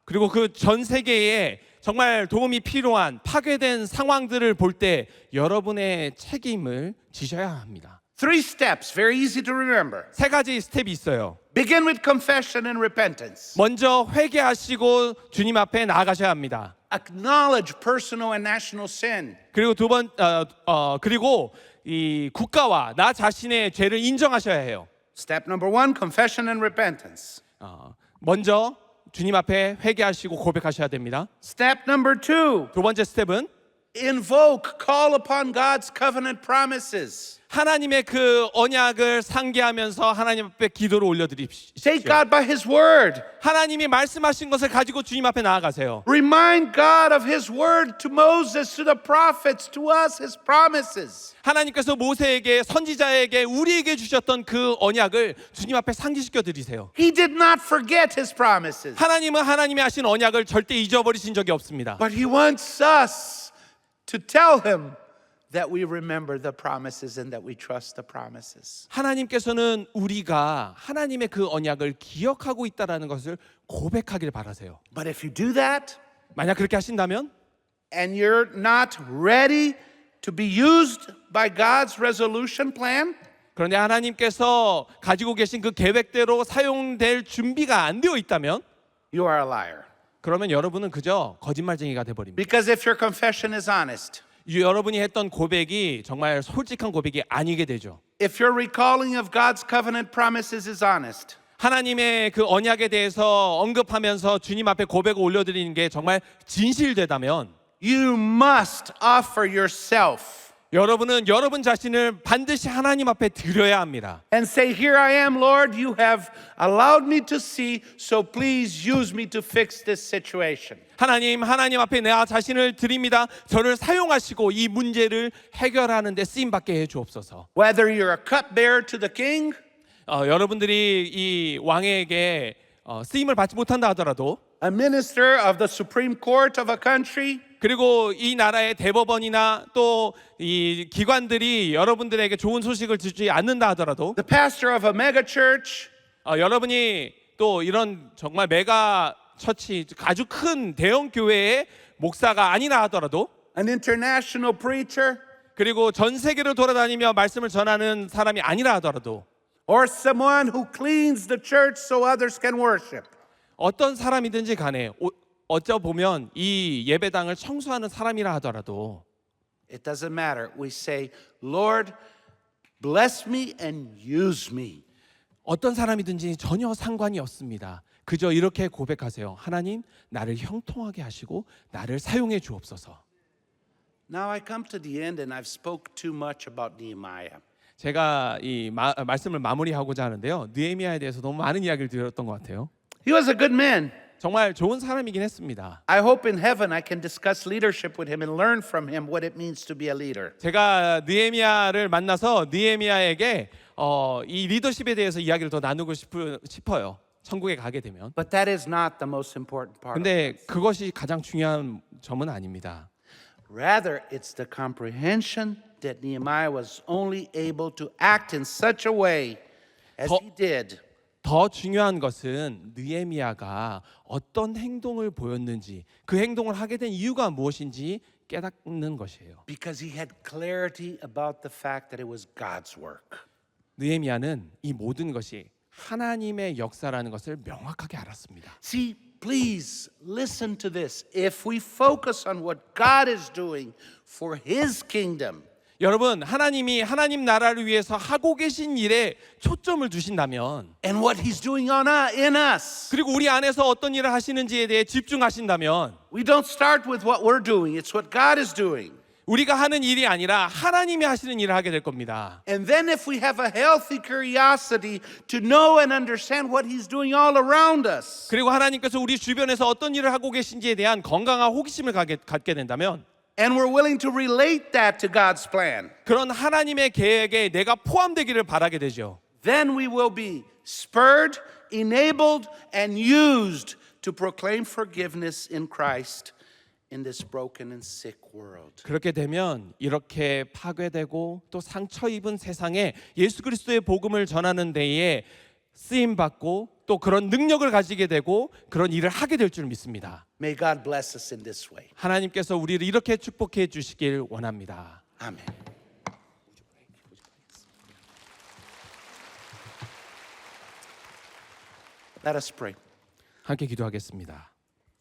그리고 그 전 세계에 정말 도움이 필요한 파괴된 상황들을 볼 때 여러분의 책임을 지셔야 합니다. 3 steps, very easy to remember. 세 가지 스텝이 있어요. Begin with confession and repentance. 먼저 회개하시고 주님 앞에 나아가셔야 합니다. Acknowledge personal and national sin. 그리고 그리고 이 국가와 나 자신의 죄를 인정하셔야 해요. Step number 1, confession and repentance. 먼저 주님 앞에 회개하시고 고백하셔야 됩니다. Step number 2, 두 번째 스텝은 invoke, call upon God's covenant promises. 하나님의 그 언약을 상기하면서 하나님 앞에 기도를 올려드립시오. Take God by His word. 하나님이 말씀하신 것을 가지고 주님 앞에 나아가세요. Remind God of His word to Moses, to the prophets, to us, His promises. 하나님께서 모세에게 선지자에게 우리에게 주셨던 그 언약을 주님 앞에 상기시켜 드리세요. He did not forget His promises. 하나님은 하나님이 하신 언약을 절대 잊어버리신 적이 없습니다. But He wants us to tell Him that we remember the promises and that we trust the promises. 하나님께서는 우리가 하나님의 그 언약을 기억하고 있다라는 것을 고백하길 바라세요. But if you do that 만약 그렇게 하신다면 and you're not ready to be used by God's resolution plan, 그런데 하나님께서 가지고 계신 그 계획대로 사용될 준비가 안 되어 있다면 you are a liar. 그러면 여러분은 그저 거짓말쟁이가 돼버립니다. Because if your confession is honest, 여러분이 했던 고백이 정말 솔직한 고백이 아니게 되죠. if your recalling of God's covenant promises is honest, 하나님의 그 언약에 대해서 언급하면서 주님 앞에 고백을 올려드리는 게 정말 진실되다면 you must offer yourself 여러분은 여러분 자신을 반드시 하나님 앞에 드려야 합니다. and say, here I am, Lord, you have allowed me to see, so please use me to fix this situation. 하나님 앞에 내 자신을 드립니다. 저를 사용하시고 이 문제를 해결하는 데 쓰임 받게 해 주옵소서. Whether you're a cupbearer to the king, 여러분들이 이 왕에게 쓰임을 받지 못한다 하더라도 a minister of the Supreme Court of a country, 그리고 이 나라의 대법원이나 또 이 기관들이 여러분들에게 좋은 소식을 주지 않는다 하더라도 the pastor of a mega church, 여러분이 또 이런 정말 메가 처치 아주 큰 대형 교회의 목사가 아니라 하더라도 an international preacher, 그리고 전 세계를 돌아다니며 말씀을 전하는 사람이 아니라 하더라도 or someone who cleans the church so others can worship. 어떤 사람이든지 간에 어쩌 보면 이 예배당을 청소하는 사람이라 하더라도 It doesn't matter. We say, Lord, bless me and use me. 어떤 사람이든지 전혀 상관이 없습니다. 그저 이렇게 고백하세요. 하나님, 나를 형통하게 하시고 나를 사용해 주옵소서. Now I come to the end and I've spoke too much about Nehemiah. 제가 이 말씀을 마무리하고자 하는데요. 느헤미야에 대해서 너무 많은 이야기를 드렸던 것 같아요. He was a good man. 정말 좋은 사람이긴 했습니다. I hope in heaven I can discuss leadership with him and learn from him what it means to be a leader. 제가 느헤미야를 만나서 느헤미야에게 이 리더십에 대해서 이야기를 더 나누고 싶어요. 천국에 가게 되면. But that is not the most important part. 근데 그것이 가장 중요한 점은 아닙니다. Rather, it's the comprehension that Nehemiah was only able to act in such a way as he did. 더 중요한 것은 느헤미야가 어떤 행동을 보였는지, 그 행동을 하게 된 이유가 무엇인지 깨닫는 것이에요. Because he had clarity about the fact that it was God's work. 느헤미야는 이 모든 것이 하나님의 역사라는 것을 명확하게 알았습니다. See, please listen to this. If we focus on what God is doing for his kingdom, 여러분, 하나님이 하나님 나라를 위해서 하고 계신 일에 초점을 두신다면, and what he's doing in us, 그리고 우리 안에서 어떤 일을 하시는지에 대해 집중하신다면, we don't start with what we're doing. It's what God is doing. 우리가 하는 일이 아니라 하나님이 하시는 일을 하게 될 겁니다. And then if we have a healthy curiosity to know and understand what he's doing all around us, 그리고 하나님께서 우리 주변에서 어떤 일을 하고 계신지에 대한 건강한 호기심을 갖게 된다면, and we're willing to relate that to God's plan, 그런 하나님의 계획에 내가 포함되기를 바라게 되죠. then we will be spurred, enabled, and used to proclaim forgiveness in Christ in this broken and sick world. 그렇게 되면 이렇게 파괴되고 또 상처 입은 세상에 예수 그리스도의 복음을 전하는 데에 쓰임 받고 또 그런 능력을 가지게 되고 그런 일을 하게 될 줄 믿습니다. May God bless us in this way. 하나님께서 우리를 이렇게 축복해 주시길 원합니다. Amen. Let us pray. 함께 기도하겠습니다.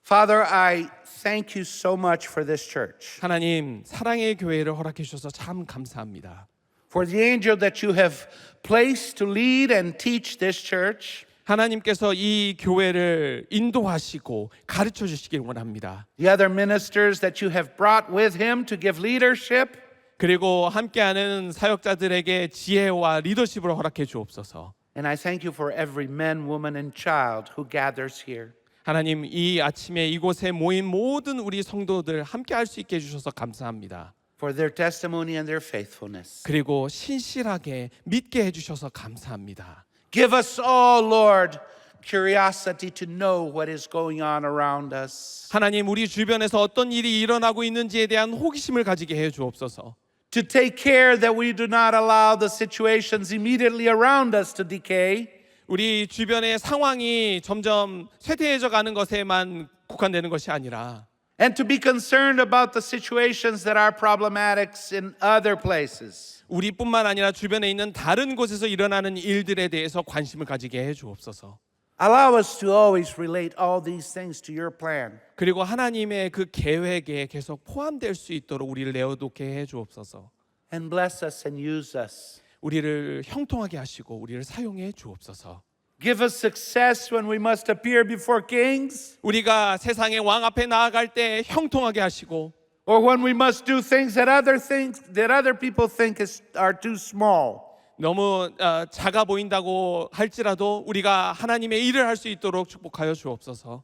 Father, I thank you so much for this church, 하나님, 사랑의 교회를 허락해 주셔서 참 감사합니다. for the angel that you have placed to lead and teach this church, 하나님께서 이 교회를 인도하시고 가르쳐 주시길 원합니다. the other ministers that you have brought with him to give leadership, 그리고 함께하는 사역자들에게 지혜와 리더십을 허락해 주옵소서. and I thank you for every man, woman, and child who gathers here. 하나님, 이 아침에 이곳에 모인 모든 우리 성도들 함께 할 수 있게 해주셔서 감사합니다. For their testimony and their faithfulness. 그리고 신실하게 믿게 해주셔서 감사합니다. Give us all, Lord, curiosity to know what is going on around us. 하나님, 우리 주변에서 어떤 일이 일어나고 있는지에 대한 호기심을 가지게 해 주옵소서. To take care that we do not allow the situations immediately around us to decay. 우리 주변의 상황이 점점 쇠퇴해져 가는 것에만 국한되는 것이 아니라 And to be concerned about the situations that are problematic in other places. 우리뿐만 아니라 주변에 있는 다른 곳에서 일어나는 일들에 대해서 관심을 가지게 해 주옵소서. Allow us to always relate all these things to your plan. 그리고 하나님의 그 계획에 계속 포함될 수 있도록 우리를 내어놓게 해 주옵소서. And bless us and use us. 우리를 형통하게 하시고 우리를 사용해 주옵소서. Give us success when we must appear before kings, 우리가 세상의 왕 앞에 나아갈 때 형통하게 하시고 or when we must do things that other people think are too small. 너무 작아 보인다고 할지라도 우리가 하나님의 일을 할 수 있도록 축복하여 주옵소서.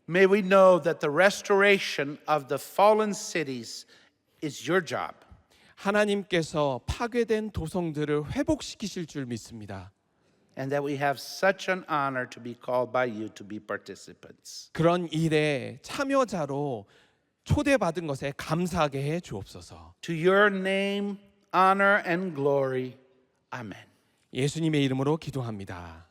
May we know that the restoration of the fallen cities is your job. 하나님께서 파괴된 도성들을 회복시키실 줄 믿습니다. And that we have such an honor to be called by you to be participants. 그런 일에 참여자로 초대받은 것에 감사하게 해 주옵소서. To your name, honor and glory. Amen. 예수님의 이름으로 기도합니다.